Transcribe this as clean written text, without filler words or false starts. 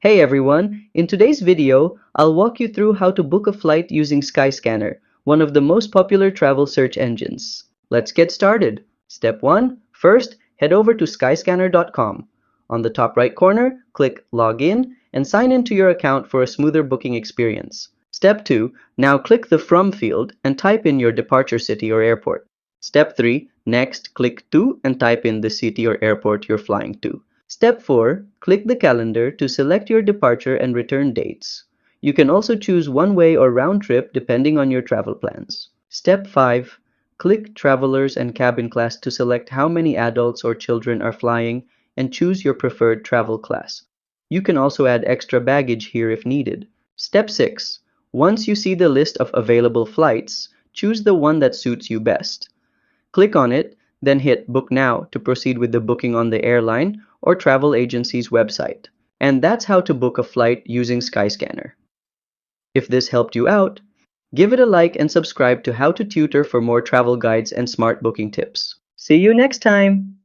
Hey everyone, in today's video, I'll walk you through how to book a flight using Skyscanner, one of the most popular travel search engines. Let's get started. Step 1. First, head over to skyscanner.com. On the top right corner, click Login and sign into your account for a smoother booking experience. Step 2. Now click the From field and type in your departure city or airport. Step 3. Next, click To and type in the city or airport you're flying to. Step 4. Click the calendar to select your departure and return dates. You can also choose one-way or round trip depending on your travel plans. Step 5. Click Travelers and Cabin Class to select how many adults or children are flying and choose your preferred travel class. You can also add extra baggage here if needed. Step 6. Once you see the list of available flights, choose the one that suits you best. Click on it, then hit Book Now to proceed with the booking on the airline or travel agency's website. And that's how to book a flight using Skyscanner. If this helped you out, give it a like and subscribe to How to Tutor for more travel guides and smart booking tips. See you next time!